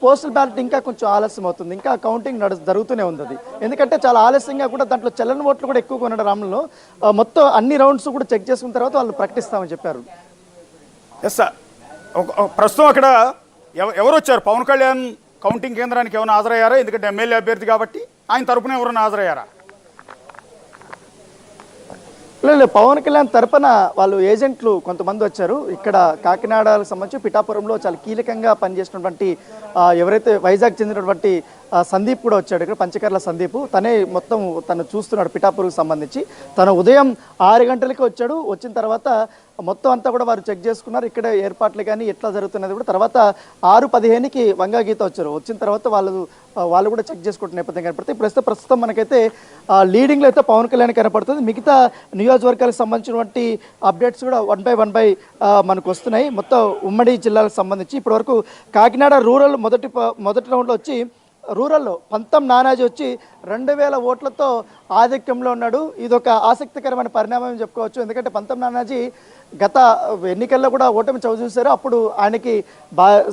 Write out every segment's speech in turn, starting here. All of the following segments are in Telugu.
పోస్టల్ బ్యాలెట్ ఇంకా కొంచెం ఆలస్యం అవుతుంది, ఇంకా కౌంటింగ్ జరుగుతూనే ఉంది అది. ఎందుకంటే చాలా ఆలస్యంగా కూడా దాంట్లో చెల్లని ఓట్లు కూడా ఎక్కువగా ఉండడం రామంలో మొత్తం అన్ని రౌండ్స్ కూడా చెక్ చేసుకున్న తర్వాత వాళ్ళు ప్రకటిస్తామని చెప్పారు. ఎస్ సార్, ప్రస్తుతం అక్కడ ఎవరు వచ్చారు? పవన్ కళ్యాణ్ కౌంటింగ్ కేంద్రానికి ఏమైనా హాజరయ్యారా? ఎందుకంటే ఎమ్మెల్యే అభ్యర్థి కాబట్టి ఆయన తరపున ఎవరైనా హాజరయ్యారా? లేదు, పవన్ కళ్యాణ్ తరపున వాళ్ళు ఏజెంట్లు కొంతమంది వచ్చారు. ఇక్కడ కాకినాడకు సంబంధించి పిఠాపురంలో చాలా కీలకంగా పనిచేసినటువంటి ఎవరైతే వైజాగ్ చెందినటువంటి సందీప్ కూడా వచ్చాడు. ఇక్కడ పంచకర్ల సందీప్, తనే మొత్తం తను చూస్తున్నాడు పిఠాపురంకు సంబంధించి. తను ఉదయం 6 గంటలకి వచ్చాడు. వచ్చిన తర్వాత మొత్తం అంతా కూడా వారు చెక్ చేసుకున్నారు. ఇక్కడ ఏర్పాట్లు కానీ ఎట్లా జరుగుతున్నది కూడా. తర్వాత 6:15కి వంగా గీత వచ్చారు. వచ్చిన తర్వాత వాళ్ళు కూడా చెక్ చేసుకుంటున్న నేపథ్యం కనపడుతుంది. ప్రస్తుతం మనకైతే లీడింగ్లో అయితే పవన్ కళ్యాణ్ కనపడుతుంది. మిగతా నియోజకవర్గాలకు సంబంధించినటువంటి అప్డేట్స్ కూడా వన్ బై మనకు వస్తున్నాయి. మొత్తం ఉమ్మడి జిల్లాలకు సంబంధించి ఇప్పటివరకు కాకినాడ రూరల్ మొదటి రౌండ్లో వచ్చి రూరల్లో పంతం నానాజీ వచ్చి 2000 ఓట్లతో ఆధిక్యంలో ఉన్నాడు. ఇదొక ఆసక్తికరమైన పరిణామం అని చెప్పుకోవచ్చు. ఎందుకంటే పంతం నానాజీ గత ఎన్నికల్లో కూడా ఓటమి చవిచూశారు. అప్పుడు ఆయనకి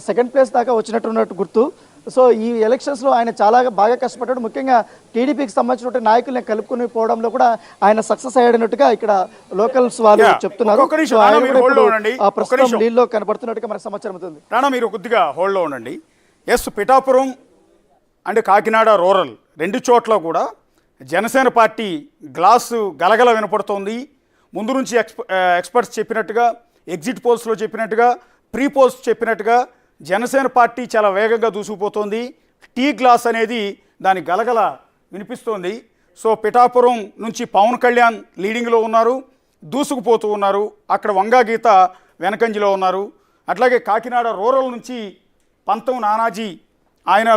సెకండ్ ప్లేస్ దాకా వచ్చినట్టున్నట్టు గుర్తు. సో ఈ ఎలక్షన్స్లో ఆయన చాలా బాగా కష్టపడ్డాడు. ముఖ్యంగా టీడీపీకి సంబంధించిన నాయకుల్ని కలుపుకుని పోవడంలో కూడా ఆయన సక్సెస్ అయ్యాడన్నట్టుగా ఇక్కడ లోకల్స్ వాళ్ళు చెప్తున్నారు. ప్రస్తుతం లీడ్లో కనబడుతున్నట్టుగా మనకు సమాచారం అవుతుంది. రాణా, మీరు కొద్దిగా హోల్డ్లో ఉండండి. Yes, Pithapuram and Kakinada rural 2 చోట్ల కూడా జనసేన పార్టీ గ్లాసు గలగల వినపడుతోంది. ముందు నుంచి ఎక్స్పర్ట్స్ చెప్పినట్టుగా, ఎగ్జిట్ పోల్స్లో చెప్పినట్టుగా, ప్రీ పోల్స్ చెప్పినట్టుగా జనసేన పార్టీ చాలా వేగంగా దూసుకుపోతోంది. టీ గ్లాస్ అనేది దాని గలగల వినిపిస్తోంది. సో పిఠాపురం నుంచి పవన్ కళ్యాణ్ లీడింగ్లో ఉన్నారు, దూసుకుపోతూ ఉన్నారు. అక్కడ వంగా గీత వెనకంజిలో ఉన్నారు. అట్లాగే కాకినాడ రూరల్ నుంచి పంతం నానాజీ ఆయన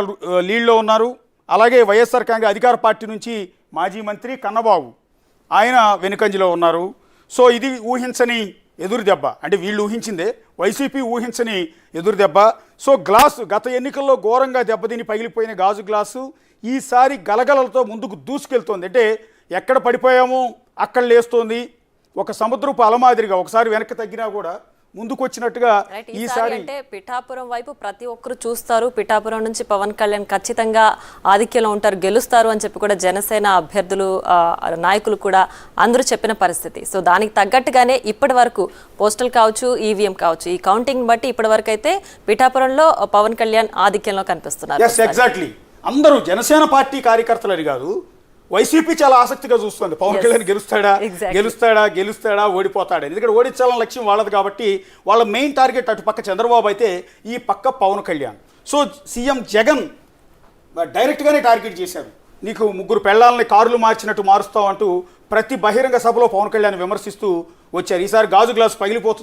లీడ్లో ఉన్నారు. అలాగే వైఎస్ఆర్ కాంగ్రెస్ అధికార పార్టీ నుంచి మాజీ మంత్రి కన్నబాబు ఆయన వెనుకంజలో ఉన్నారు. సో ఇది ఊహించని ఎదురు దెబ్బ, అంటే వీళ్ళు ఊహించిందే, వైసీపీ ఊహించని ఎదురు దెబ్బ. సో గ్లాసు గత ఎన్నికల్లో ఘోరంగా దెబ్బతిని పగిలిపోయిన గాజు గ్లాసు ఈసారి గలగలలతో ముందుకు దూసుకెళ్తోంది. అంటే ఎక్కడ పడిపోయామో అక్కడ లేస్తోంది. ఒక సముద్రపు అలమాదిరిగా ఒకసారి వెనక్కి తగ్గినా కూడా ముందుకు వచ్చినట్టుగా ఈసారి అంటే పిఠాపురం వైపు ప్రతి ఒక్కరు చూస్తారు. పిఠాపురం నుంచి పవన్ కళ్యాణ్ ఖచ్చితంగా ఆధిక్యంలో ఉంటారు, గెలుస్తారు అని చెప్పి కూడా జనసేన అభ్యర్థులు నాయకులు కూడా అందరూ చెప్పిన పరిస్థితి. సో దానికి తగ్గట్టుగానే ఇప్పటి వరకు పోస్టల్ కావచ్చు, ఈవీఎం కావచ్చు, ఈ కౌంటింగ్ బట్టి ఇప్పటి వరకు అయితే పిఠాపురంలో పవన్ కళ్యాణ్ ఆధిక్యంలో కనిపిస్తున్నారు. ఎగ్జాక్ట్లీ, అందరూ జనసేన పార్టీ కార్యకర్తలని కాదు, వైసీపీ చాలా ఆసక్తిగా చూస్తుంది పవన్ కళ్యాణ్ గెలుస్తాడా ఓడిపోతాడా. ఎందుకంటే ఓడించాలని లక్ష్యం వాళ్ళది కాబట్టి వాళ్ళ మెయిన్ టార్గెట్ అటు పక్క చంద్రబాబు అయితే ఈ పక్క పవన్ కళ్యాణ్. సో సీఎం జగన్ డైరెక్ట్గానే టార్గెట్ చేశారు. నీకు 3 పెళ్లాలని కారులు మార్చినట్టు మారుస్తావు అంటూ ప్రతి బహిరంగ సభలో పవన్ కళ్యాణ్ విమర్శిస్తూ వచ్చారు. ఈసారి గాజు గ్లాసు పగిలిపోతుంది.